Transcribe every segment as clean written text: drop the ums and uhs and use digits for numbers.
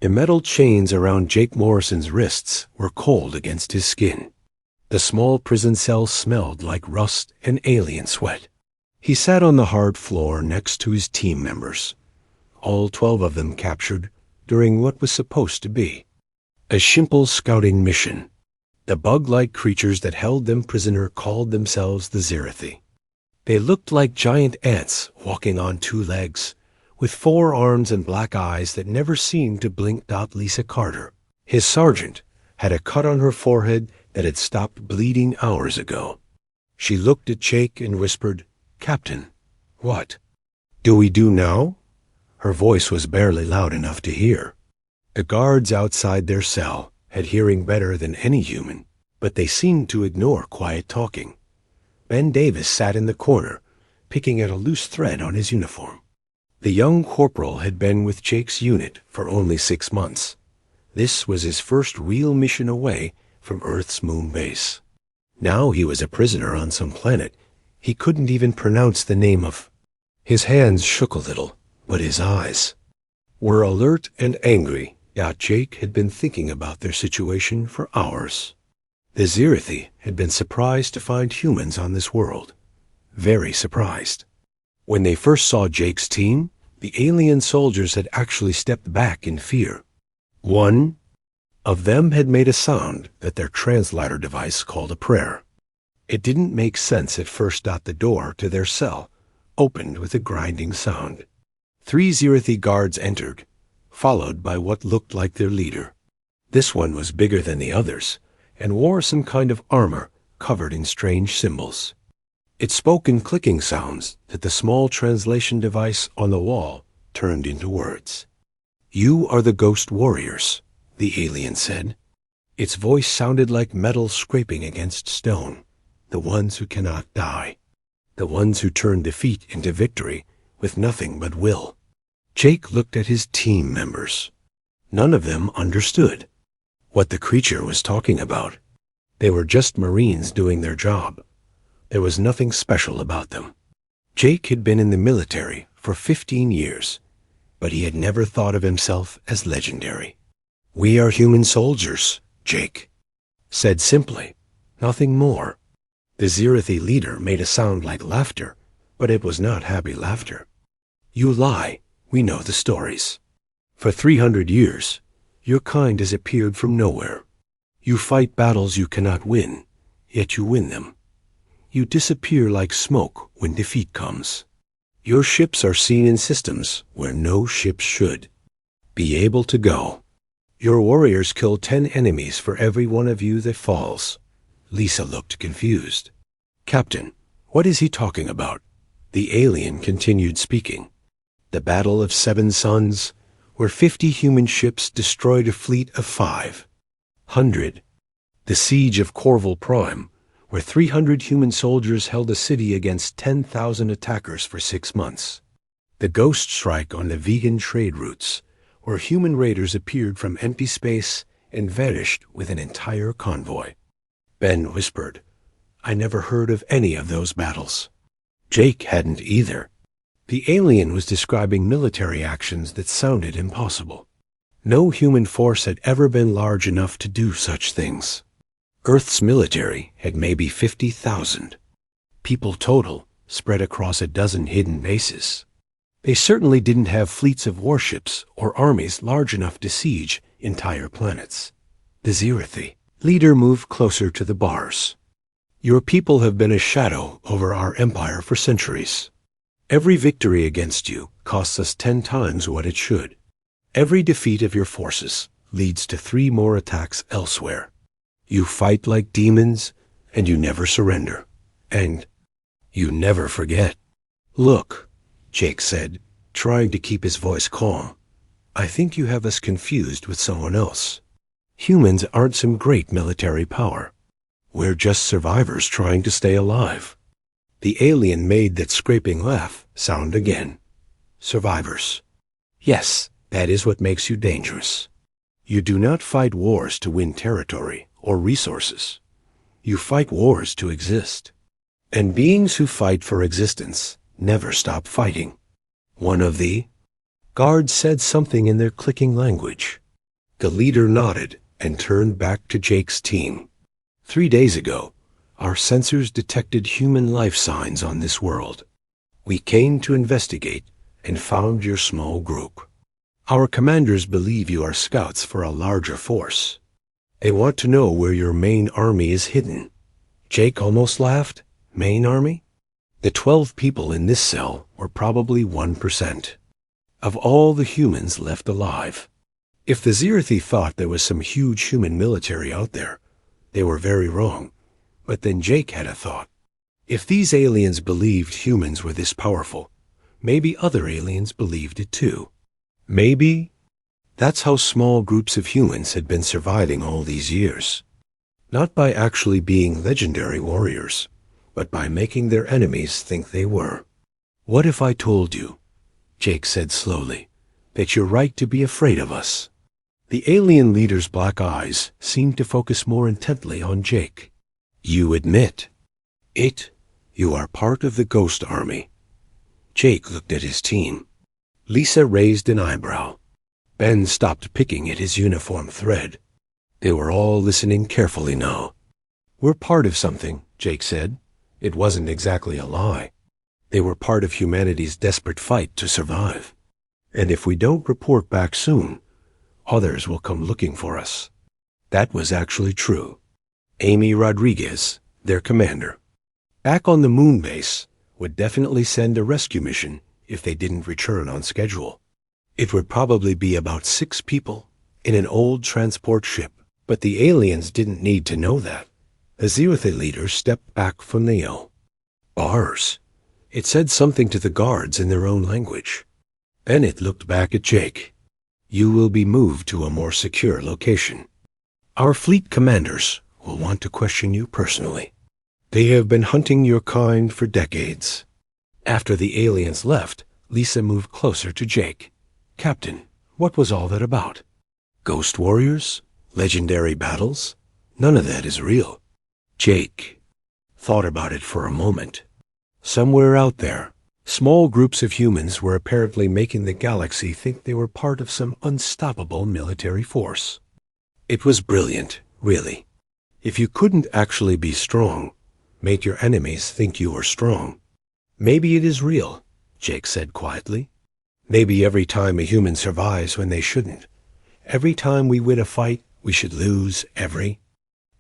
The metal chains around Jake Morrison's wrists were cold against his skin. The small prison cell smelled like rust and alien sweat. He sat on the hard floor next to his team members, all 12 of them captured during what was supposed to be a simple scouting mission. The bug-like creatures that held them prisoner called themselves the Zirathi. They looked like giant ants walking on 2 legs, with 4 arms and black eyes that never seemed to blink. Lisa Carter, his sergeant, had a cut on her forehead that had stopped bleeding hours ago. She looked at Jake and whispered, "Captain, what do we do now?" Her voice was barely loud enough to hear. The guards outside their cell had hearing better than any human, but they seemed to ignore quiet talking. Ben Davis sat in the corner, picking at a loose thread on his uniform. The young corporal had been with Jake's unit for only 6 months. This was his first real mission away from Earth's moon base. Now he was a prisoner on some planet he couldn't even pronounce the name of. His hands shook a little, but his eyes were alert and angry. Jake had been thinking about their situation for hours. The Zirathi had been surprised to find humans on this world. Very surprised. When they first saw Jake's team, the alien soldiers had actually stepped back in fear. One of them had made a sound that their translator device called a prayer. It didn't make sense at first. The door to their cell opened with a grinding sound. 3 Zirathi guards entered, followed by what looked like their leader. This one was bigger than the others and wore some kind of armor covered in strange symbols. It spoke in clicking sounds that the small translation device on the wall turned into words. "You are the ghost warriors," the alien said. Its voice sounded like metal scraping against stone. The ones who cannot die. The ones who turn defeat into victory with nothing but will. Jake looked at his team members. None of them understood what the creature was talking about. They were just Marines doing their job. There was nothing special about them. Jake had been in the military for 15 years, but he had never thought of himself as legendary. "We are human soldiers," Jake said simply, nothing more. The Zirathi leader made a sound like laughter, but it was not happy laughter. "You lie. We know the stories. For 300 years, your kind has appeared from nowhere. You fight battles you cannot win, yet you win them. You disappear like smoke when defeat comes. Your ships are seen in systems where no ships should be able to go. Your warriors kill 10 enemies for every one of you that falls." Lisa looked confused. "Captain, what is he talking about?" The alien continued speaking. "The Battle of 7 Suns, where 50 human ships destroyed a fleet of 500. The Siege of Corval Prime, where 300 human soldiers held a city against 10,000 attackers for 6 months. The Ghost Strike on the vegan trade routes, where human raiders appeared from empty space and vanished with an entire convoy." Ben whispered, "I never heard of any of those battles." Jake hadn't either. The alien was describing military actions that sounded impossible. No human force had ever been large enough to do such things. Earth's military had maybe 50,000 people total, spread across a dozen hidden bases. They certainly didn't have fleets of warships or armies large enough to siege entire planets. The Zirathi leader moved closer to the bars. "Your people have been a shadow over our empire for centuries. Every victory against you costs us 10 times what it should. Every defeat of your forces leads to 3 more attacks elsewhere. You fight like demons, and you never surrender. And you never forget." "Look," Jake said, trying to keep his voice calm, "I think you have us confused with someone else. Humans aren't some great military power. We're just survivors trying to stay alive." The alien made that scraping laugh sound again. "Survivors. Yes, that is what makes you dangerous. You do not fight wars to win territory or resources. You fight wars to exist. And beings who fight for existence never stop fighting." One of the guards said something in their clicking language. The leader nodded and turned back to Jake's team. 3 days ago, our sensors detected human life signs on this world. We came to investigate and found your small group. Our commanders believe you are scouts for a larger force. They want to know where your main army is hidden. Jake almost laughed. Main army? The 12 people in this cell were probably 1% of all the humans left alive. If the Zirathi thought there was some huge human military out there, they were very wrong. But then Jake had a thought. If these aliens believed humans were this powerful, maybe other aliens believed it too. Maybe that's how small groups of humans had been surviving all these years. Not by actually being legendary warriors, but by making their enemies think they were. What if I told you, Jake said slowly, that you're right to be afraid of us? The alien leader's black eyes seemed to focus more intently on Jake. You admit it. You are part of the Ghost Army. Jake looked at his team. Lisa raised an eyebrow. Ben stopped picking at his uniform thread. They were all listening carefully now. We're part of something, Jake said. It wasn't exactly a lie. They were part of humanity's desperate fight to survive. And if we don't report back soon, others will come looking for us. That was actually true. Amy Rodriguez, their commander, back on the moon base, would definitely send a rescue mission if they didn't return on schedule. It would probably be about 6 people in an old transport ship, but the aliens didn't need to know that. The Zirathi leader stepped back from the yell. Bars. It said something to the guards in their own language. Bennett looked back at Jake. You will be moved to a more secure location. Our fleet commanders will want to question you personally. They have been hunting your kind for decades. After the aliens left, Lisa moved closer to Jake. Captain, what was all that about? Ghost warriors? Legendary battles? None of that is real. Jake thought about it for a moment. Somewhere out there, small groups of humans were apparently making the galaxy think they were part of some unstoppable military force. It was brilliant, really. If you couldn't actually be strong, make your enemies think you were strong. Maybe it is real, Jake said quietly. Maybe every time a human survives when they shouldn't, every time we win a fight, we should lose every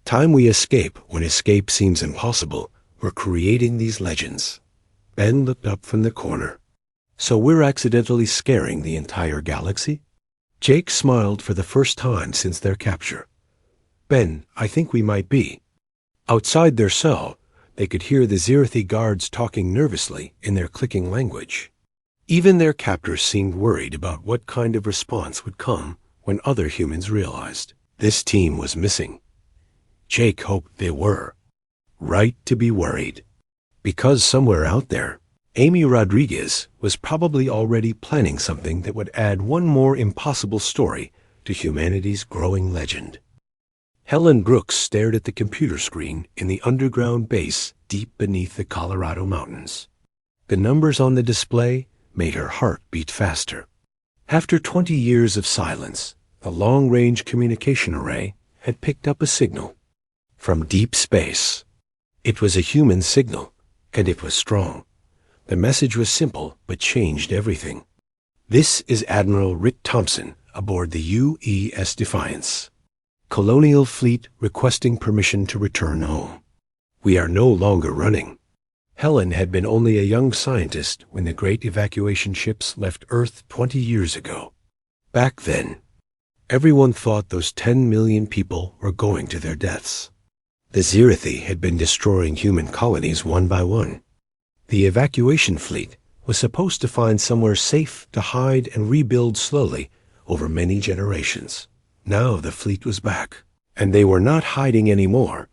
time we escape when escape seems impossible. We're creating these legends. Ben looked up from the corner. So we're accidentally scaring the entire galaxy? Jake smiled for the first time since their capture. Ben, I think we might be. Outside their cell, they could hear the Zirathi guards talking nervously in their clicking language. Even their captors seemed worried about what kind of response would come when other humans realized this team was missing. Jake hoped they were. Right to be worried. Because somewhere out there, Amy Rodriguez was probably already planning something that would add one more impossible story to humanity's growing legend. Helen Brooks stared at the computer screen in the underground base deep beneath the Colorado mountains. The numbers on the display made her heart beat faster. After 20 years of silence, the long-range communication array had picked up a signal from deep space. It was a human signal, and it was strong. The message was simple, but changed everything. This is Admiral Rick Thompson aboard the UES Defiance. Colonial fleet requesting permission to return home. We are no longer running. Helen had been only a young scientist when the great evacuation ships left Earth 20 years ago. Back then, everyone thought those 10 million people were going to their deaths. The Zirathi had been destroying human colonies one by one. The evacuation fleet was supposed to find somewhere safe to hide and rebuild slowly over many generations. Now the fleet was back, and they were not hiding anymore.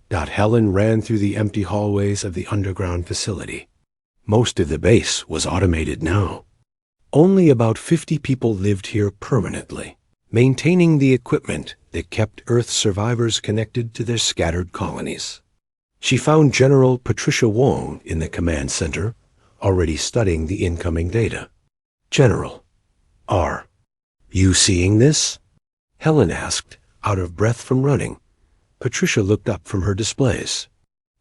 Helen ran through the empty hallways of the underground facility. Most of the base was automated now. Only about 50 people lived here permanently, maintaining the equipment that kept Earth survivors connected to their scattered colonies. She found General Patricia Wong in the command center, already studying the incoming data. General, are you seeing this? Helen asked, out of breath from running. Patricia looked up from her displays.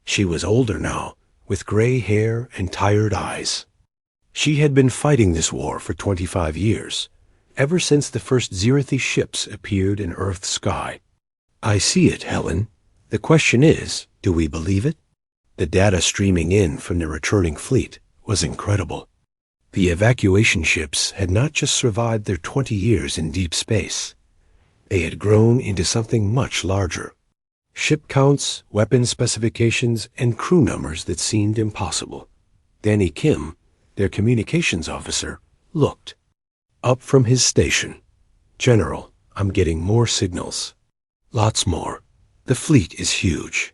She was older now, with gray hair and tired eyes. She had been fighting this war for 25 years, ever since the first Zirathi ships appeared in Earth's sky. I see it, Helen. The question is, do we believe it? The data streaming in from the returning fleet was incredible. The evacuation ships had not just survived their 20 years in deep space. They had grown into something much larger. Ship counts, weapon specifications, and crew numbers that seemed impossible. Danny Kim, their communications officer, looked up from his station. General, I'm getting more signals. Lots more. The fleet is huge.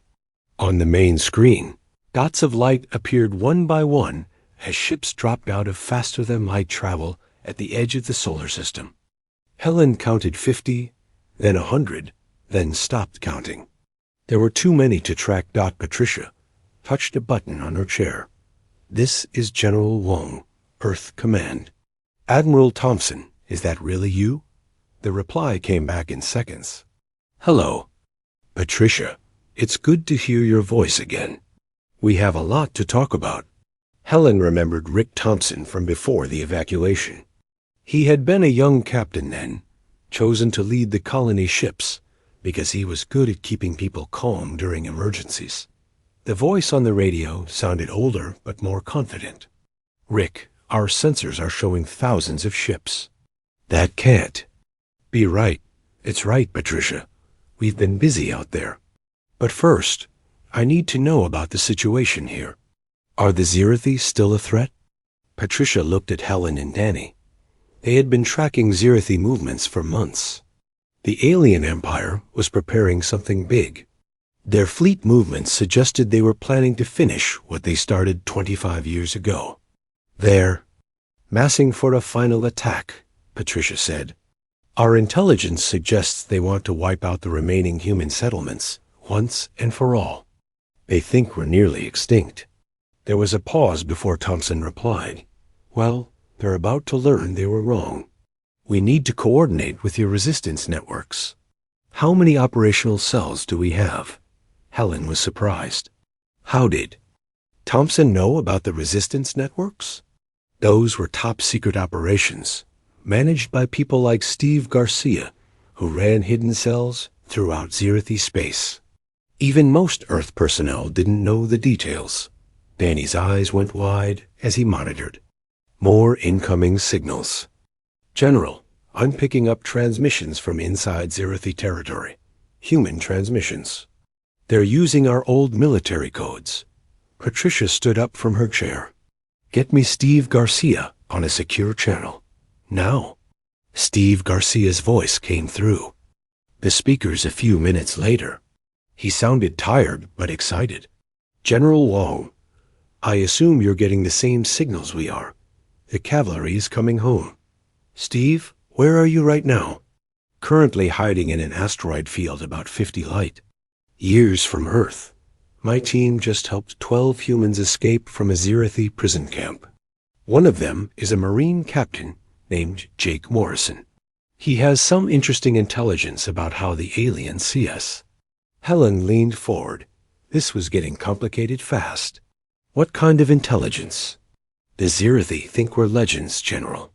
On the main screen, dots of light appeared one by one as ships dropped out of faster-than-light travel at the edge of the solar system. Helen counted 50, then 100, then stopped counting. There were too many to track. Patricia touched a button on her chair. This is General Wong, Earth Command. Admiral Thompson, is that really you? The reply came back in seconds. Hello. Patricia, it's good to hear your voice again. We have a lot to talk about. Helen remembered Rick Thompson from before the evacuation. He had been a young captain then, chosen to lead the colony ships because he was good at keeping people calm during emergencies. The voice on the radio sounded older but more confident. Rick, our sensors are showing thousands of ships. That can't be right. It's right, Patricia. We've been busy out there. But first, I need to know about the situation here. Are the Zirathi still a threat? Patricia looked at Helen and Danny. They had been tracking Zirathi movements for months. The alien empire was preparing something big. Their fleet movements suggested they were planning to finish what they started 25 years ago. They're massing for a final attack, Patricia said. Our intelligence suggests they want to wipe out the remaining human settlements once and for all. They think we're nearly extinct. There was a pause before Thompson replied. Well, they're about to learn they were wrong. We need to coordinate with your resistance networks. How many operational cells do we have? Helen was surprised. How did Thompson know about the resistance networks? Those were top-secret operations, managed by people like Steve Garcia, who ran hidden cells throughout Zirathi space. Even most Earth personnel didn't know the details. Danny's eyes went wide as he monitored. More incoming signals. General, I'm picking up transmissions from inside Zirathi territory. Human transmissions. They're using our old military codes. Patricia stood up from her chair. Get me Steve Garcia on a secure channel. Now. Steve Garcia's voice came through the speakers a few minutes later. He sounded tired but excited. General Wong, I assume you're getting the same signals we are. The cavalry is coming home. Steve, where are you right now? Currently hiding in an asteroid field about 50 light years from Earth. My team just helped 12 humans escape from a Zirathi prison camp. One of them is a Marine captain named Jake Morrison. He has some interesting intelligence about how the aliens see us. Helen leaned forward. This was getting complicated fast. What kind of intelligence? The Zirathi think we're legends, General.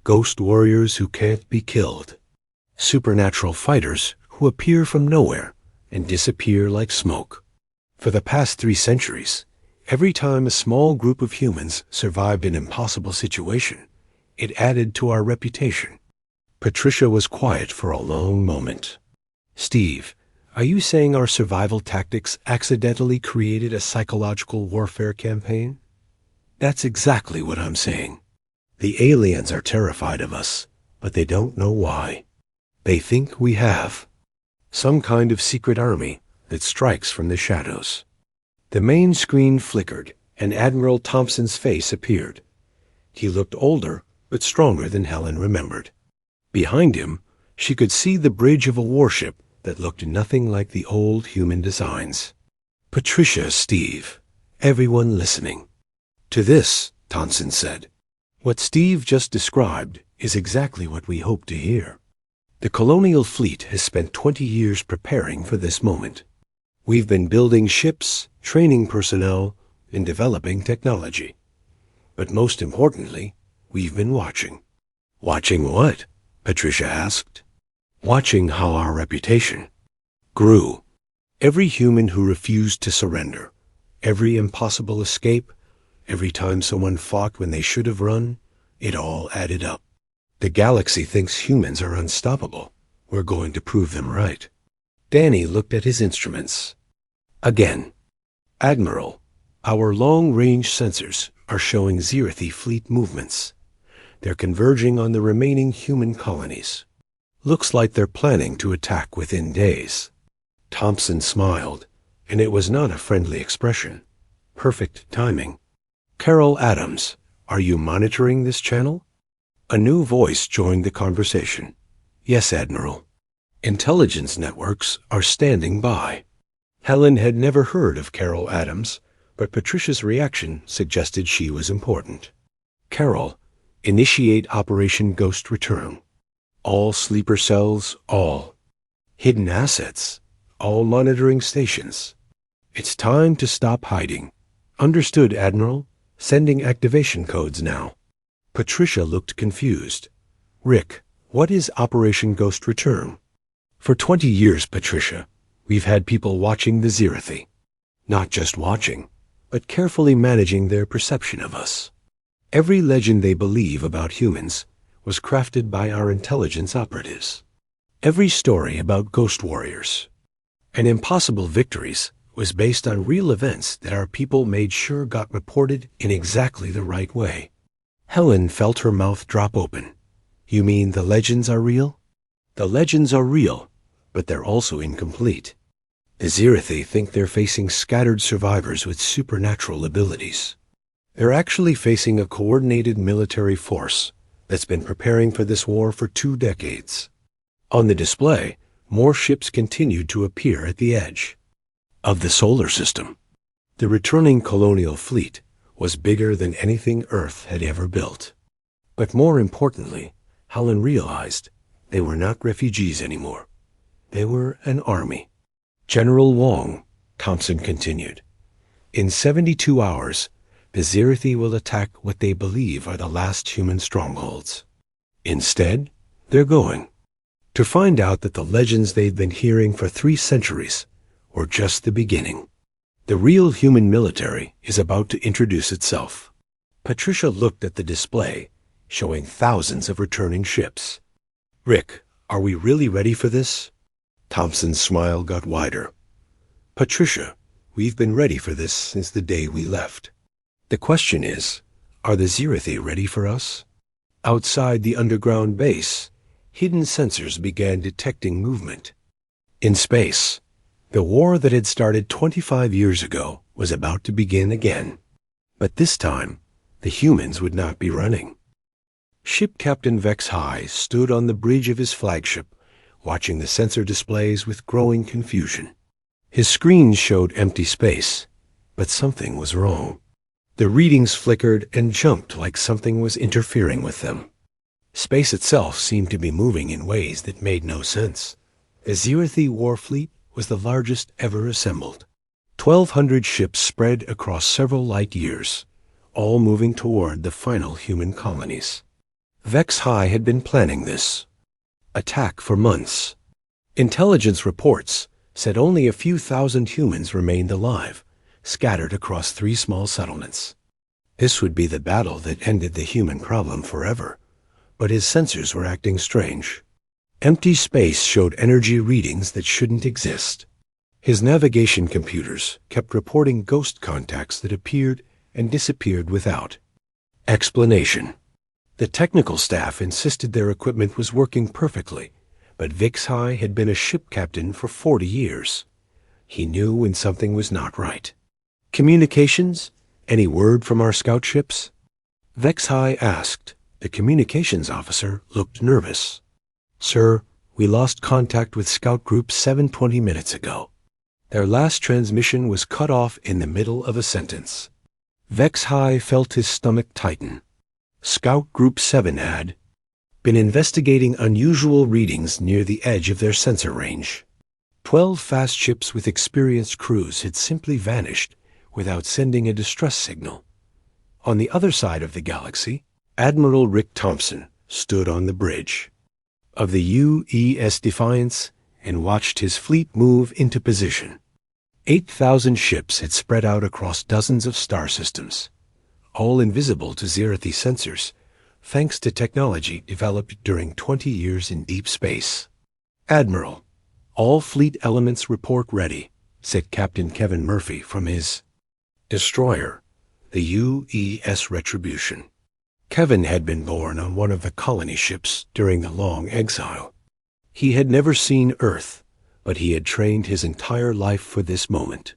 Ghost warriors who can't be killed. Supernatural fighters who appear from nowhere and disappear like smoke. For the past 3 centuries, every time a small group of humans survived an impossible situation, it added to our reputation. Patricia was quiet for a long moment. Steve, are you saying our survival tactics accidentally created a psychological warfare campaign? That's exactly what I'm saying. The aliens are terrified of us, but they don't know why. They think we have some kind of secret army that strikes from the shadows. The main screen flickered, and Admiral Thompson's face appeared. He looked older, but stronger than Helen remembered. Behind him, she could see the bridge of a warship that looked nothing like the old human designs. Patricia, Steve, everyone listening. To this, Thompson said, what Steve just described is exactly what we hope to hear. The colonial fleet has spent 20 years preparing for this moment. We've been building ships, training personnel, and developing technology. But most importantly, we've been watching. Watching what? Patricia asked. Watching how our reputation grew. Every human who refused to surrender, every impossible escape, every time someone fought when they should have run, it all added up. The galaxy thinks humans are unstoppable. We're going to prove them right. Danny looked at his instruments. Again. Admiral, our long-range sensors are showing Zirathi fleet movements. They're converging on the remaining human colonies. Looks like they're planning to attack within days. Thompson smiled, and it was not a friendly expression. Perfect timing. Carol Adams, are you monitoring this channel? A new voice joined the conversation. Yes, Admiral. Intelligence networks are standing by. Helen had never heard of Carol Adams, but Patricia's reaction suggested she was important. Carol, initiate Operation Ghost Return. All sleeper cells, all. Hidden assets, all monitoring stations. It's time to stop hiding. Understood, Admiral. Sending activation codes now. Patricia looked confused. Rick, what is Operation Ghost Return? For 20 years, Patricia, we've had people watching the Zirathi. Not just watching, but carefully managing their perception of us. Every legend they believe about humans was crafted by our intelligence operatives. Every story about ghost warriors and impossible victories was based on real events that our people made sure got reported in exactly the right way. Helen felt her mouth drop open. You mean the legends are real? The legends are real, but they're also incomplete. The Zirathi think they're facing scattered survivors with supernatural abilities. They're actually facing a coordinated military force that's been preparing for this war for 2 decades. On the display, more ships continued to appear at the edge of the solar system. The returning colonial fleet was bigger than anything Earth had ever built. But more importantly, Helen realized they were not refugees anymore. They were an army. General Wong, Thompson continued, in 72 hours, the Zirathi will attack what they believe are the last human strongholds. Instead, they're going to find out that the legends they've been hearing for 3 centuries were just the beginning. The real human military is about to introduce itself. Patricia looked at the display, showing thousands of returning ships. Rick, are we really ready for this? Thompson's smile got wider. Patricia, we've been ready for this since the day we left. The question is, are the Zirathi ready for us? Outside the underground base, hidden sensors began detecting movement. In space, the war that had started 25 years ago was about to begin again. But this time, the humans would not be running. Ship Captain Vex High stood on the bridge of his flagship, watching the sensor displays with growing confusion. His screens showed empty space, but something was wrong. The readings flickered and jumped like something was interfering with them. Space itself seemed to be moving in ways that made no sense. The Zirathi war fleet was the largest ever assembled. 1,200 ships spread across several light years, all moving toward the final human colonies. Vex High had been planning this attack for months. Intelligence reports said only a few thousand humans remained alive, scattered across 3 small settlements. This would be the battle that ended the human problem forever, but his sensors were acting strange. Empty space showed energy readings that shouldn't exist. His navigation computers kept reporting ghost contacts that appeared and disappeared without explanation. The technical staff insisted their equipment was working perfectly, but Vex High had been a ship captain for 40 years. He knew when something was not right. Communications? Any word from our scout ships? Vex High asked. The communications officer looked nervous. Sir, we lost contact with Scout Group 720 minutes ago. Their last transmission was cut off in the middle of a sentence. Vex High felt his stomach tighten. Scout Group 7 had been investigating unusual readings near the edge of their sensor range. 12 fast ships with experienced crews had simply vanished without sending a distress signal. On the other side of the galaxy, Admiral Rick Thompson stood on the bridge of the UES Defiance and watched his fleet move into position. 8,000 ships had spread out across dozens of star systems, all invisible to Zerathi sensors, thanks to technology developed during 20 years in deep space. "Admiral, all fleet elements report ready," said Captain Kevin Murphy from his destroyer, the UES Retribution. Kevin had been born on one of the colony ships during the long exile. He had never seen Earth, but he had trained his entire life for this moment.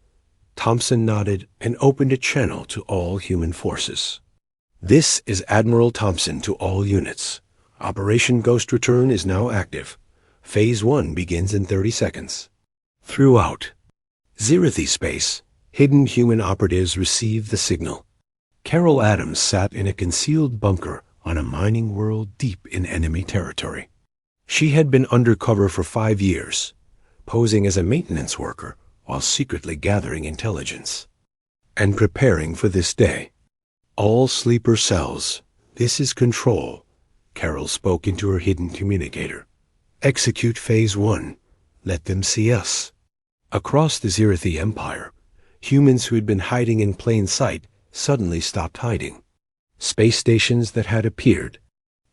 Thompson nodded and opened a channel to all human forces. "This is Admiral Thompson to all units. Operation Ghost Return is now active. Phase 1 begins in 30 seconds. Throughout Zerathi space, hidden human operatives received the signal. Carol Adams sat in a concealed bunker on a mining world deep in enemy territory. She had been undercover for 5 years, posing as a maintenance worker while secretly gathering intelligence and preparing for this day. "All sleeper cells, this is Control," Carol spoke into her hidden communicator. "Execute Phase 1. Let them see us." Across the Zerathi Empire, humans who had been hiding in plain sight suddenly stopped hiding. Space stations that had appeared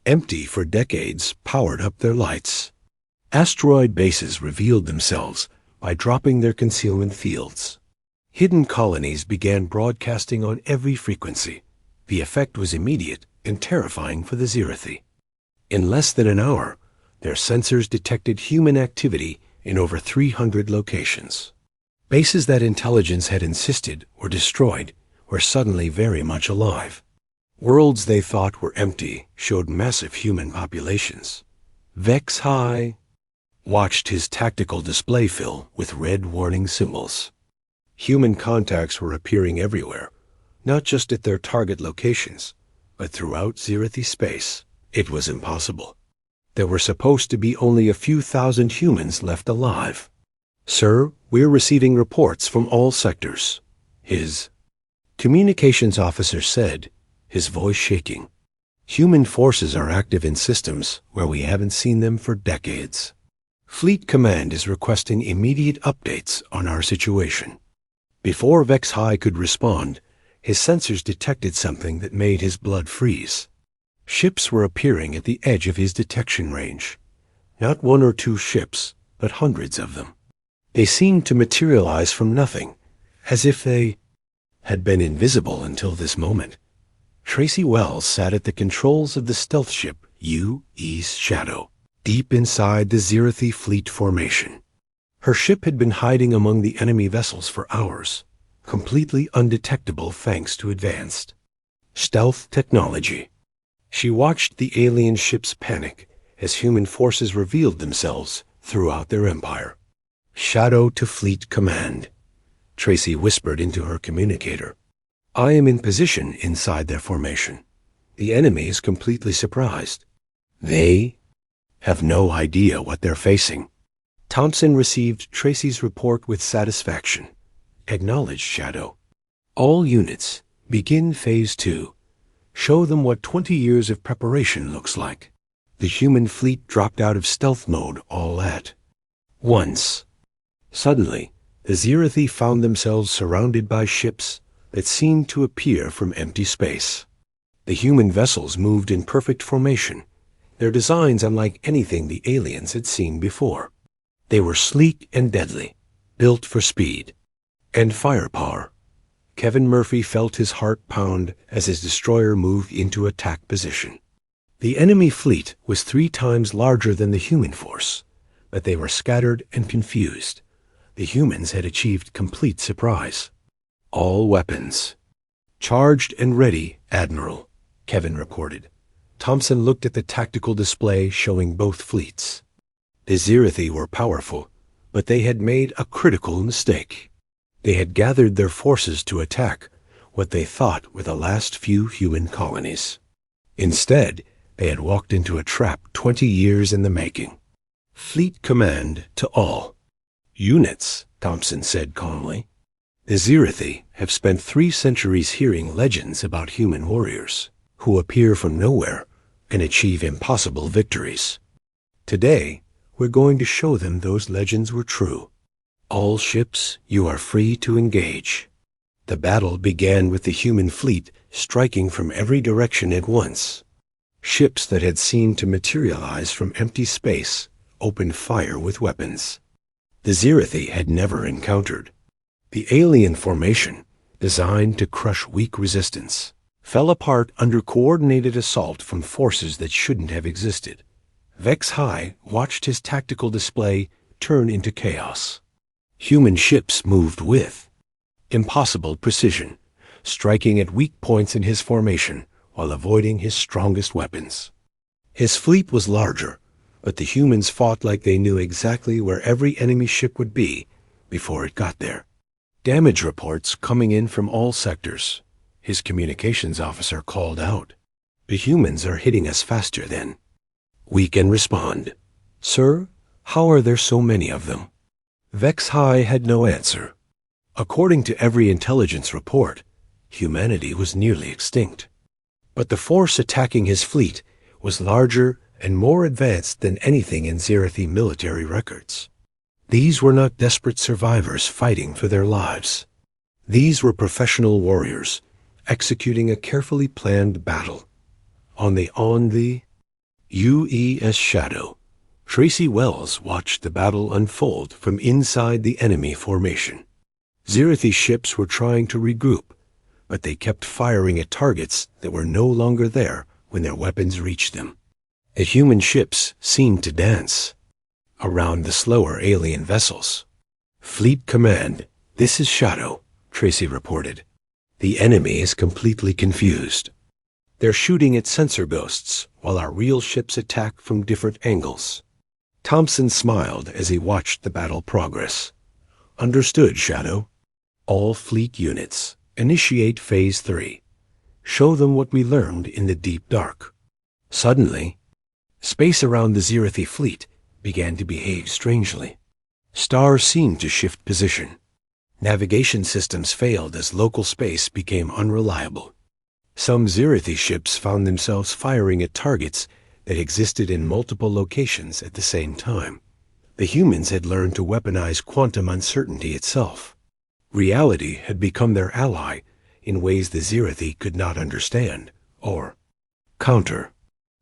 empty for decades powered up their lights. Asteroid bases revealed themselves by dropping their concealment fields. Hidden colonies began broadcasting on every frequency. The effect was immediate and terrifying for the Zerathi. In less than an hour, their sensors detected human activity in over 300 locations. Bases that intelligence had insisted were destroyed were suddenly very much alive. Worlds they thought were empty showed massive human populations. Vex High watched his tactical display fill with red warning symbols. Human contacts were appearing everywhere, not just at their target locations, but throughout Zerathi space. It was impossible. There were supposed to be only a few thousand humans left alive. "Sir, we're receiving reports from all sectors," his communications officer said, his voice shaking. "Human forces are active in systems where we haven't seen them for decades. Fleet Command is requesting immediate updates on our situation." Before Vex High could respond, his sensors detected something that made his blood freeze. Ships were appearing at the edge of his detection range. Not 1 or 2 ships, but hundreds of them. They seemed to materialize from nothing, as if they had been invisible until this moment. Tracy Wells sat at the controls of the stealth ship UE's Shadow, deep inside the Zerathi fleet formation. Her ship had been hiding among the enemy vessels for hours, completely undetectable thanks to advanced stealth technology. She watched the alien ships panic as human forces revealed themselves throughout their empire. "Shadow to Fleet Command," Tracy whispered into her communicator. "I am in position inside their formation. The enemy is completely surprised. They have no idea what they're facing." Thompson received Tracy's report with satisfaction. "Acknowledged, Shadow. All units, begin Phase 2. Show them what 20 years of preparation looks like." The human fleet dropped out of stealth mode all at once. Suddenly, the Zerathi found themselves surrounded by ships that seemed to appear from empty space. The human vessels moved in perfect formation, their designs unlike anything the aliens had seen before. They were sleek and deadly, built for speed and firepower. Kevin Murphy felt his heart pound as his destroyer moved into attack position. The enemy fleet was 3 times larger than the human force, but they were scattered and confused. The humans had achieved complete surprise. "All weapons charged and ready, Admiral," Kevin reported. Thompson looked at the tactical display showing both fleets. The Zerathi were powerful, but they had made a critical mistake. They had gathered their forces to attack what they thought were the last few human colonies. Instead, They had walked into a trap 20 years in the making. Fleet command to all. Units, Thompson said calmly. The Zirathi have spent 3 centuries hearing legends about human warriors who appear from nowhere and achieve impossible victories. Today, we're going to show them those legends were true. All ships, you are free to engage. The battle began with the human fleet striking from every direction at once. Ships that had seemed to materialize from empty space opened fire with weapons the Zirathi had never encountered. The alien formation, designed to crush weak resistance, fell apart under coordinated assault from forces that shouldn't have existed. Vex High watched his tactical display turn into chaos. Human ships moved with impossible precision, striking at weak points in his formation while avoiding his strongest weapons. His fleet was larger, but the humans fought like they knew exactly where every enemy ship would be before it got there. Damage reports coming in from all sectors. His communications officer called out. The humans are hitting us faster then. We can respond. Sir, how are there so many of them? Vex High had no answer. According to every intelligence report, humanity was nearly extinct. But the force attacking his fleet was larger and more advanced than anything in Zirathi military records. These were not desperate survivors fighting for their lives. These were professional warriors executing a carefully planned battle. On the UES Shadow, Tracy Wells watched the battle unfold from inside the enemy formation. Zirathi ships were trying to regroup, but they kept firing at targets that were no longer there when their weapons reached them. The human ships seemed to dance around the slower alien vessels. Fleet Command, this is Shadow, Tracy reported. The enemy is completely confused. They're shooting at sensor ghosts while our real ships attack from different angles. Thompson smiled as he watched the battle progress. Understood, Shadow. All fleet units, initiate Phase 3. Show them what we learned in the deep dark. Suddenly, space around the Zirathi fleet began to behave strangely. Stars seemed to shift position. Navigation systems failed as local space became unreliable. Some Zirathi ships found themselves firing at targets that existed in multiple locations at the same time. The humans had learned to weaponize quantum uncertainty itself. Reality had become their ally in ways the Zirathi could not understand or counter.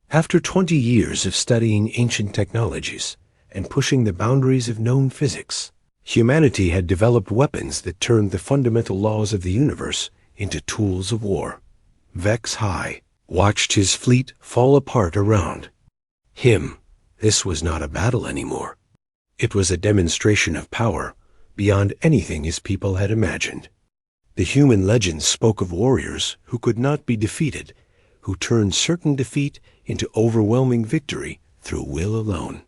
After 20 years of studying ancient technologies and pushing the boundaries of known physics, humanity had developed weapons that turned the fundamental laws of the universe into tools of war. Vex High watched his fleet fall apart around him. This was not a battle anymore. It was a demonstration of power beyond anything his people had imagined. The human legends spoke of warriors who could not be defeated, who turned certain defeat into overwhelming victory through will alone.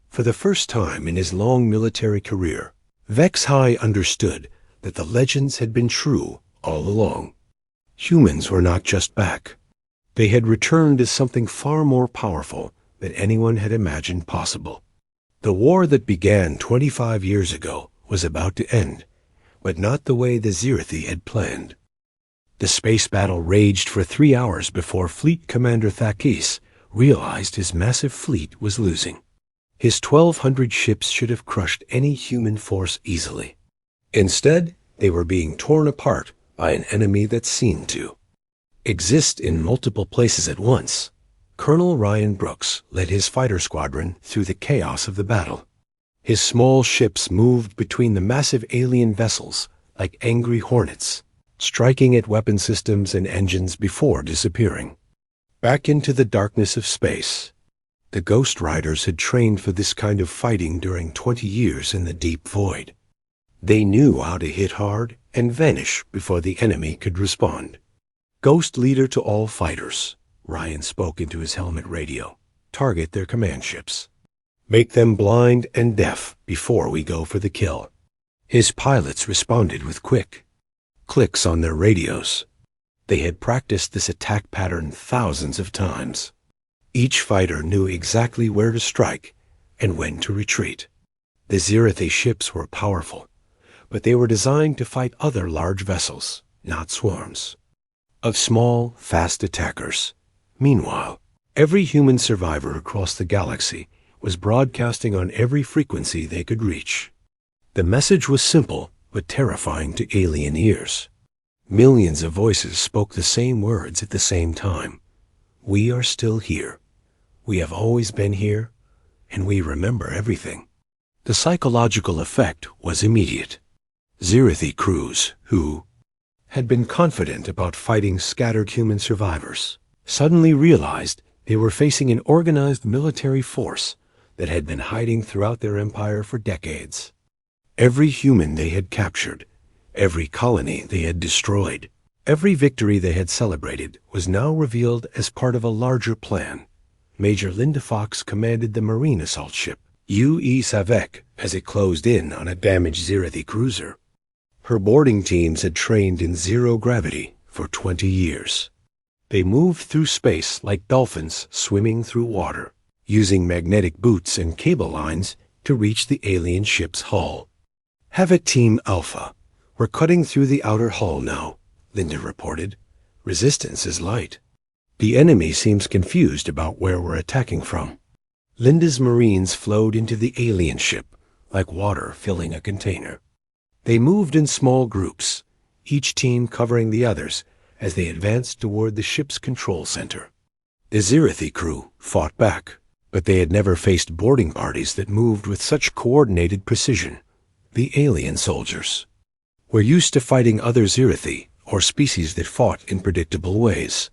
For the first time in his long military career, Vex High understood that the legends had been true all along. Humans were not just back. They had returned as something far more powerful than anyone had imagined possible. The war that began 25 years ago was about to end, but not the way the Zirathi had planned. The space battle raged for 3 hours before Fleet Commander Thakis realized his massive fleet was losing. His 1,200 ships should have crushed any human force easily. Instead, they were being torn apart by an enemy that seemed to exist in multiple places at once. Colonel Ryan Brooks led his fighter squadron through the chaos of the battle. His small ships moved between the massive alien vessels like angry hornets, striking at weapon systems and engines before disappearing. Back into the darkness of space, the Ghost Riders had trained for this kind of fighting during 20 years in the deep void. They knew how to hit hard and vanish before the enemy could respond. Ghost leader to all fighters, Ryan spoke into his helmet radio. Target their command ships. Make them blind and deaf before we go for the kill. His pilots responded with quick clicks on their radios. They had practiced this attack pattern thousands of times. Each fighter knew exactly where to strike and when to retreat. The Zirathi ships were powerful, but they were designed to fight other large vessels, not swarms of small, fast attackers. Meanwhile, every human survivor across the galaxy was broadcasting on every frequency they could reach. The message was simple but terrifying to alien ears. Millions of voices spoke the same words at the same time. We are still here. We have always been here, and we remember everything. The psychological effect was immediate. Zirathi crews, who had been confident about fighting scattered human survivors, suddenly realized they were facing an organized military force that had been hiding throughout their empire for decades. Every human they had captured, every colony they had destroyed, every victory they had celebrated was now revealed as part of a larger plan. Major Linda Fox commanded the Marine assault ship U.E. Savek as it closed in on a damaged Zirathi cruiser. Her boarding teams had trained in zero gravity for 20 years. They moved through space like dolphins swimming through water, using magnetic boots and cable lines to reach the alien ship's hull. "Have it, Team Alpha. We're cutting through the outer hull now," Linda reported. "Resistance is light. The enemy seems confused about where we're attacking from." Linda's Marines flowed into the alien ship like water filling a container. They moved in small groups, each team covering the others as they advanced toward the ship's control center. The Zirathi crew fought back, but they had never faced boarding parties that moved with such coordinated precision. The alien soldiers were used to fighting other Zirathi, or species that fought in predictable ways.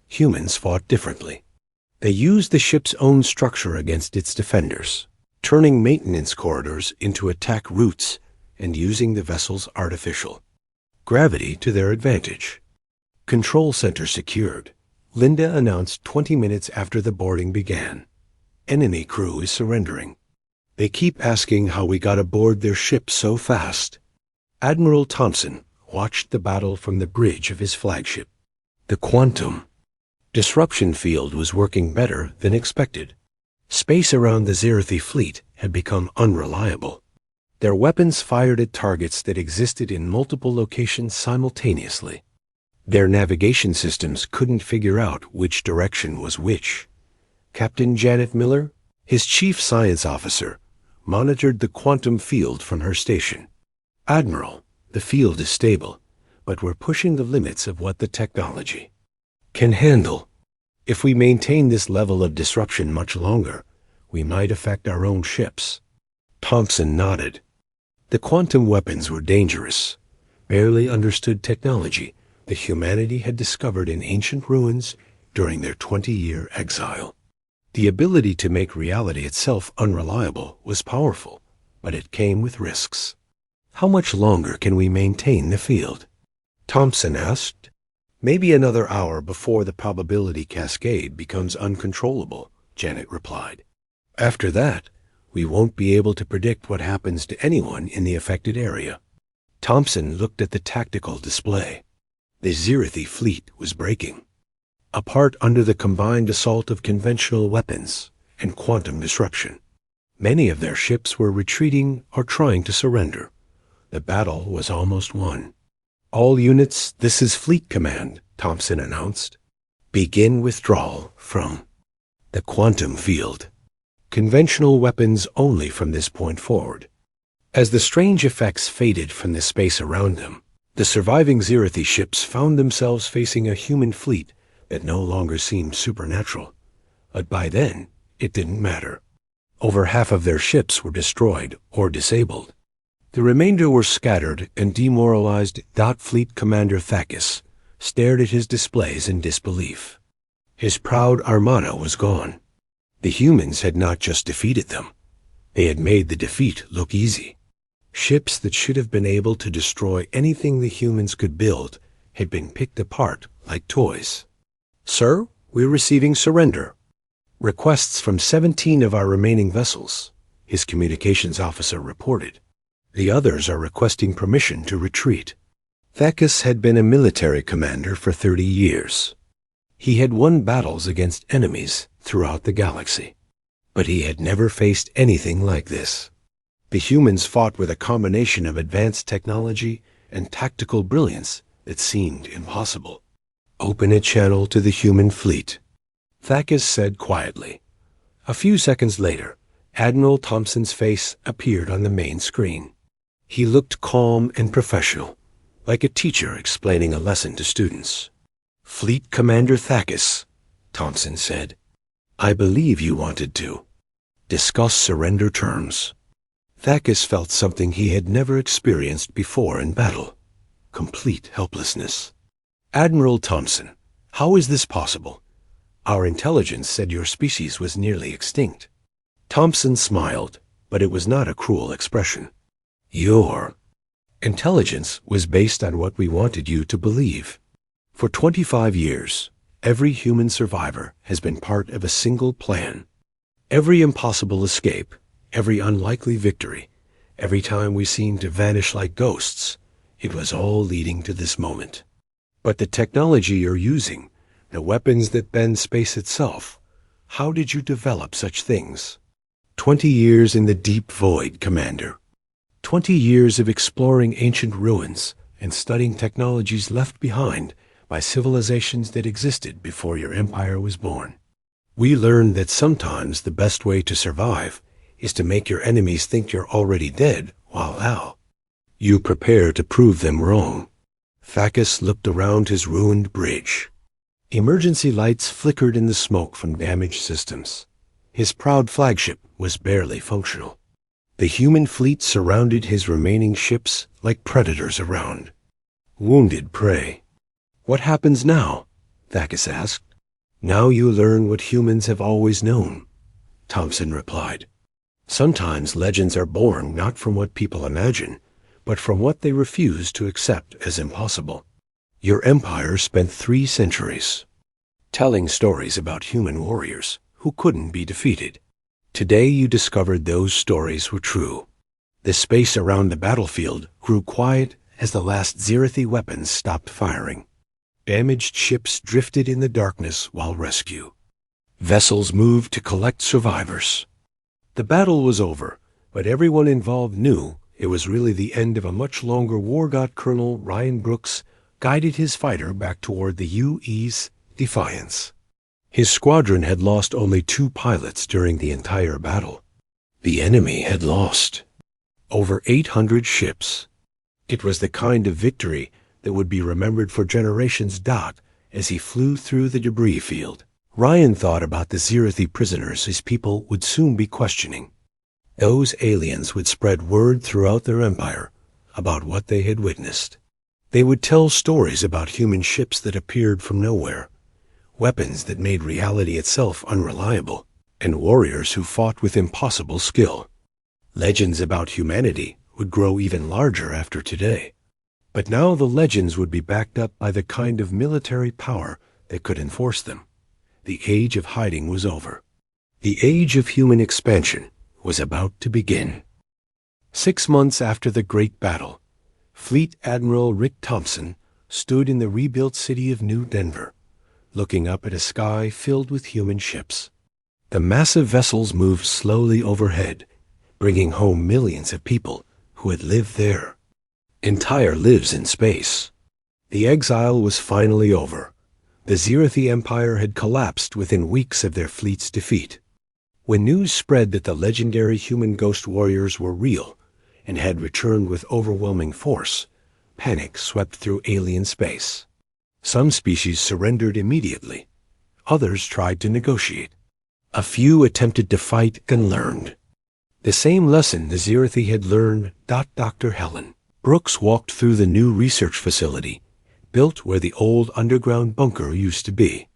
Humans fought differently. They used the ship's own structure against its defenders, turning maintenance corridors into attack routes and using the vessel's artificial gravity to their advantage. Control center secured, Linda announced 20 minutes after the boarding began. Enemy crew is surrendering. They keep asking how we got aboard their ship so fast. Admiral Thompson watched the battle from the bridge of his flagship. The quantum disruption field was working better than expected. Space around the Zirathi fleet had become unreliable. Their weapons fired at targets that existed in multiple locations simultaneously. Their navigation systems couldn't figure out which direction was which. Captain Janet Miller, his chief science officer, monitored the quantum field from her station. "Admiral, the field is stable, but we're pushing the limits of what the technology can handle. If we maintain this level of disruption much longer, we might affect our own ships." Thompson nodded. The quantum weapons were dangerous, barely understood technology that humanity had discovered in ancient ruins during their 20-year exile. The ability to make reality itself unreliable was powerful, but it came with risks. "How much longer can we maintain the field?" Thompson asked. "Maybe another hour before the probability cascade becomes uncontrollable," Janet replied. "After that, we won't be able to predict what happens to anyone in the affected area." Thompson looked at the tactical display. The Zirathi fleet was breaking apart under the combined assault of conventional weapons and quantum disruption. Many of their ships were retreating or trying to surrender. The battle was almost won. "All units, this is Fleet Command," Thompson announced. "Begin withdrawal from the quantum field. Conventional weapons only from this point forward." As the strange effects faded from the space around them, the surviving Zirathi ships found themselves facing a human fleet that no longer seemed supernatural. But by then, it didn't matter. Over half of their ships were destroyed or disabled. The remainder were scattered and demoralized. Fleet Commander Thakis stared at his displays in disbelief. His proud armada was gone. The humans had not just defeated them. They had made the defeat look easy. Ships that should have been able to destroy anything the humans could build had been picked apart like toys. "Sir, we're receiving surrender requests from 17 of our remaining vessels," his communications officer reported. "The others are requesting permission to retreat." Thakis had been a military commander for 30 years. He had won battles against enemies throughout the galaxy, but he had never faced anything like this. The humans fought with a combination of advanced technology and tactical brilliance that seemed impossible. "Open a channel to the human fleet," Thackus said quietly. A few seconds later, Admiral Thompson's face appeared on the main screen. He looked calm and professional, like a teacher explaining a lesson to students. "Fleet Commander Thackus," Thompson said, "I believe you wanted to discuss surrender terms." Thackus felt something he had never experienced before in battle: complete helplessness. "Admiral Thompson, how is this possible? Our intelligence said your species was nearly extinct." Thompson smiled, but it was not a cruel expression. "Your intelligence was based on what we wanted you to believe. For 25 years, every human survivor has been part of a single plan. Every impossible escape, every unlikely victory, every time we seemed to vanish like ghosts, it was all leading to this moment. But the technology you're using, the weapons that bend space itself, how did you develop such things? 20 years in the deep void, Commander. 20 years of exploring ancient ruins and studying technologies left behind by civilizations that existed before your empire was born. We learned that sometimes the best way to survive is to make your enemies think you're already dead while out. You prepare to prove them wrong." Thackus looked around his ruined bridge. Emergency lights flickered in the smoke from damaged systems. His proud flagship was barely functional. The human fleet surrounded his remaining ships like predators around wounded prey. "What happens now?" Thackus asked. "Now you learn what humans have always known," Thompson replied. "Sometimes legends are born not from what people imagine, but from what they refuse to accept as impossible. Your empire spent 3 centuries telling stories about human warriors who couldn't be defeated. Today you discovered those stories were true. The space around the battlefield grew quiet as the last Zirathi weapons stopped firing. Damaged ships drifted in the darkness while rescue. Vessels moved to collect survivors. The battle was over, but everyone involved knew it was really the end of a much longer war. Colonel Ryan Brooks guided his fighter back toward the UE's Defiance. His squadron had lost only 2 pilots during the entire battle. The enemy had lost over 800 ships. It was the kind of victory that would be remembered for generations. As he flew through the debris field, Ryan thought about the Zirathi prisoners his people would soon be questioning. Those aliens would spread word throughout their empire about what they had witnessed. They would tell stories about human ships that appeared from nowhere, weapons that made reality itself unreliable, and warriors who fought with impossible skill. Legends about humanity would grow even larger after today. But now the legends would be backed up by the kind of military power that could enforce them. The age of hiding was over. The age of human expansion was about to begin. 6 months after the Great Battle, Fleet Admiral Rick Thompson stood in the rebuilt city of New Denver, looking up at a sky filled with human ships. The massive vessels moved slowly overhead, bringing home millions of people who had lived there. Entire lives in space. The exile was finally over. The Zirathi Empire had collapsed within weeks of their fleet's defeat. When news spread that the legendary human ghost warriors were real and had returned with overwhelming force, panic swept through alien space. Some species surrendered immediately. Others tried to negotiate. A few attempted to fight and learned the same lesson the Zirathi had learned. Dr. Helen Brooks walked through the new research facility, built where the old underground bunker used to be.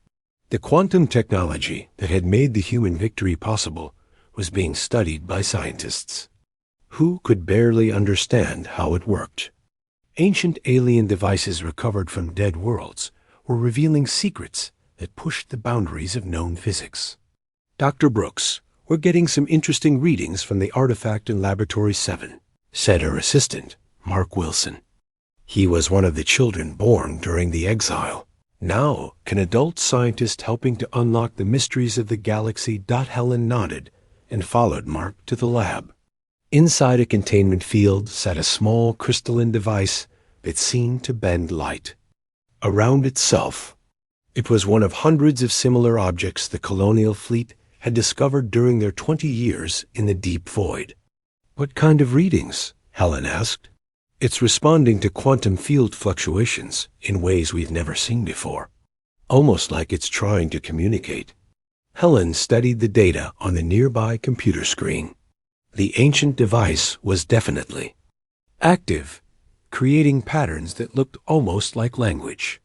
The quantum technology that had made the human victory possible was being studied by scientists who could barely understand how it worked. Ancient alien devices recovered from dead worlds were revealing secrets that pushed the boundaries of known physics. "Dr. Brooks, we're getting some interesting readings from the artifact in Laboratory 7, said her assistant, Mark Wilson. He was one of the children born during the exile. Now, can adult scientists helping to unlock the mysteries of the galaxy? Helen nodded and followed Mark to the lab. Inside a containment field sat a small crystalline device that seemed to bend light. Around itself, it was one of hundreds of similar objects the colonial fleet had discovered during their 20 years in the deep void. What kind of readings? Helen asked. It's responding to quantum field fluctuations in ways we've never seen before, almost like it's trying to communicate. Helen studied the data on the nearby computer screen. The ancient device was definitely active, creating patterns that looked almost like language.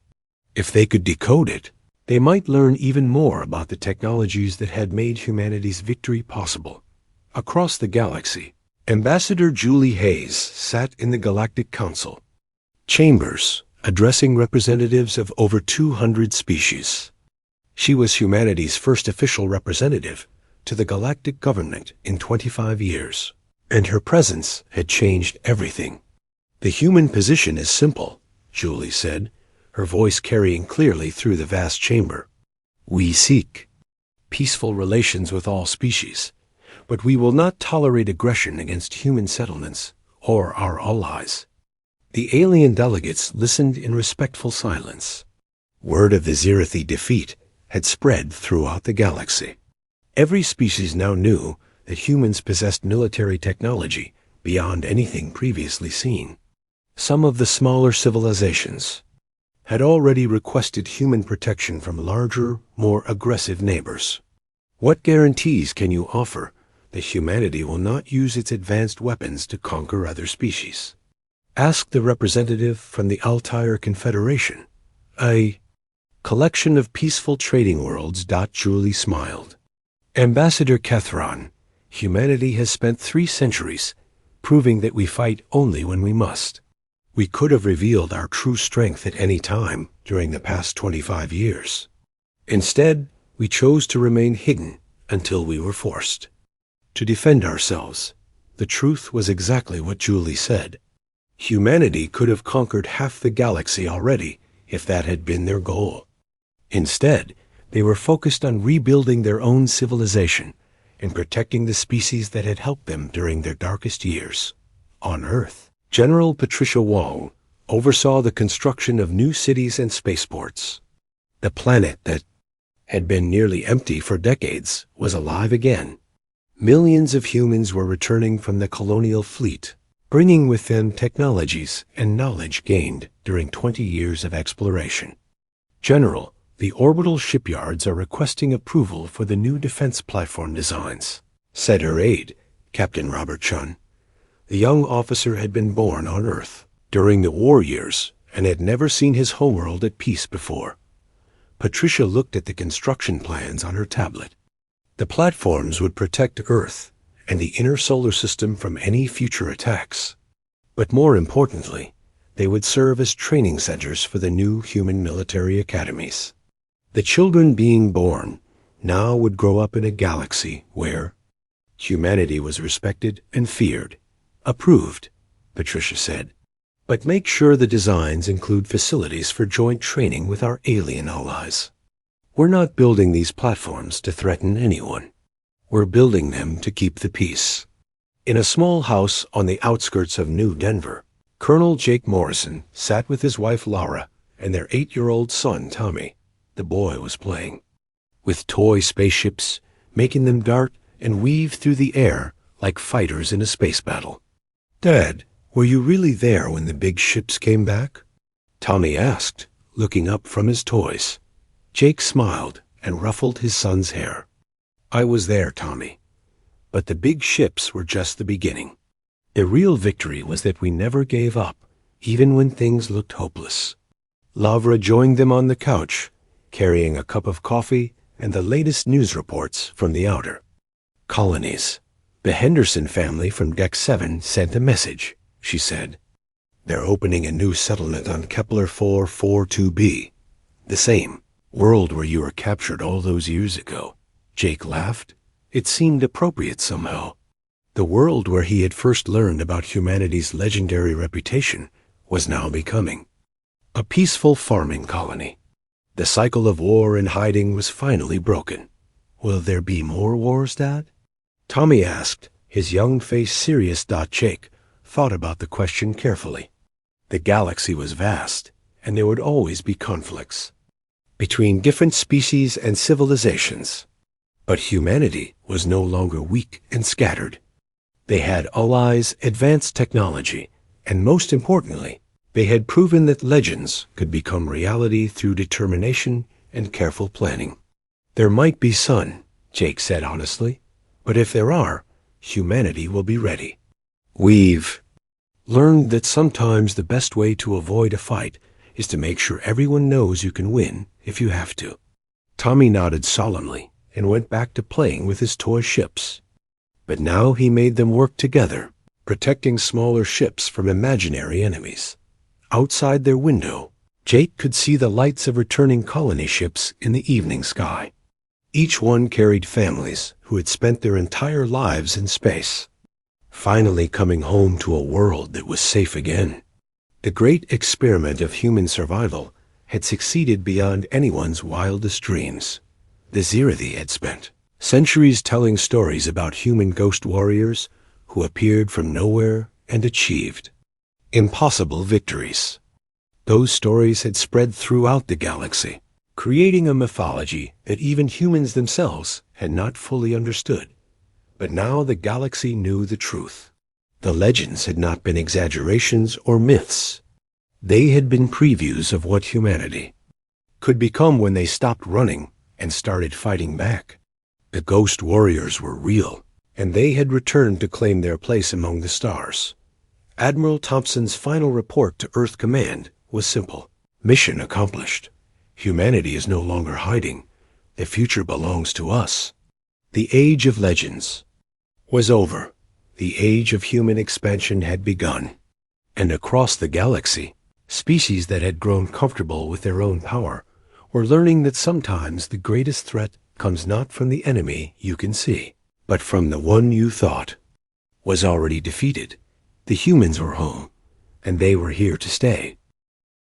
If they could decode it, they might learn even more about the technologies that had made humanity's victory possible. Across the galaxy, Ambassador Julie Hayes sat in the Galactic Council chambers, addressing representatives of over 200 species. She was humanity's first official representative to the galactic government in 25 years, and her presence had changed everything. The human position is simple, Julie said, her voice carrying clearly through the vast chamber. We seek peaceful relations with all species, but we will not tolerate aggression against human settlements or our allies. The alien delegates listened in respectful silence. Word of the Zirathi defeat had spread throughout the galaxy. Every species now knew that humans possessed military technology beyond anything previously seen. Some of the smaller civilizations had already requested human protection from larger, more aggressive neighbors. What guarantees can you offer that humanity will not use its advanced weapons to conquer other species? Asked the representative from the Altair Confederation. A collection of peaceful trading worlds. Julie smiled. Ambassador Kethron, humanity has spent 3 centuries proving that we fight only when we must. We could have revealed our true strength at any time during the past 25 years. Instead, we chose to remain hidden until we were forced. To defend ourselves, the truth was exactly what Julie said. Humanity could have conquered half the galaxy already if that had been their goal. Instead, they were focused on rebuilding their own civilization and protecting the species that had helped them during their darkest years. On Earth, General Patricia Wong oversaw the construction of new cities and spaceports. The planet that had been nearly empty for decades was alive again. Millions of humans were returning from the colonial fleet, bringing with them technologies and knowledge gained during 20 years of exploration. General, the orbital shipyards are requesting approval for the new defense platform designs, said her aide, Captain Robert Chun. The young officer had been born on Earth during the war years and had never seen his homeworld at peace before. Patricia looked at the construction plans on her tablet. The platforms would protect Earth and the inner solar system from any future attacks. But more importantly, they would serve as training centers for the new human military academies. The children being born now would grow up in a galaxy where humanity was respected and feared. Approved, Patricia said. But make sure the designs include facilities for joint training with our alien allies. We're not building these platforms to threaten anyone. We're building them to keep the peace. In a small house on the outskirts of New Denver, Colonel Jake Morrison sat with his wife Laura and their 8-year-old son Tommy. The boy was playing with toy spaceships, making them dart and weave through the air like fighters in a space battle. Dad, were you really there when the big ships came back? Tommy asked, looking up from his toys. Jake smiled and ruffled his son's hair. I was there, Tommy. But the big ships were just the beginning. The real victory was that we never gave up, even when things looked hopeless. Lavra joined them on the couch, carrying a cup of coffee and the latest news reports from the outer colonies. The Henderson family from Deck 7 sent a message, she said. They're opening a new settlement on Kepler 442b. The same world where you were captured all those years ago. Jake laughed. It seemed appropriate somehow. The world where he had first learned about humanity's legendary reputation was now becoming a peaceful farming colony. The cycle of war and hiding was finally broken. Will there be more wars, Dad? Tommy asked, his young face serious. Jake thought about the question carefully. The galaxy was vast, and there would always be conflicts between different species and civilizations. But humanity was no longer weak and scattered. They had allies, advanced technology, and most importantly, they had proven that legends could become reality through determination and careful planning. There might be sun, Jake said honestly, but if there are, humanity will be ready. We've learned that sometimes the best way to avoid a fight is to make sure everyone knows you can win if you have to. Tommy nodded solemnly and went back to playing with his toy ships. But now he made them work together, protecting smaller ships from imaginary enemies. Outside their window, Jake could see the lights of returning colony ships in the evening sky. Each one carried families who had spent their entire lives in space, finally coming home to a world that was safe again. The great experiment of human survival had succeeded beyond anyone's wildest dreams. The Zirathi had spent centuries telling stories about human ghost warriors who appeared from nowhere and achieved impossible victories. Those stories had spread throughout the galaxy, creating a mythology that even humans themselves had not fully understood. But now the galaxy knew the truth. The legends had not been exaggerations or myths. They had been previews of what humanity could become when they stopped running and started fighting back. The ghost warriors were real, and they had returned to claim their place among the stars. Admiral Thompson's final report to Earth Command was simple. Mission accomplished. Humanity is no longer hiding. The future belongs to us. The age of legends was over. The age of human expansion had begun. And across the galaxy, species that had grown comfortable with their own power were learning that sometimes the greatest threat comes not from the enemy you can see, but from the one you thought was already defeated. The humans were home, and they were here to stay.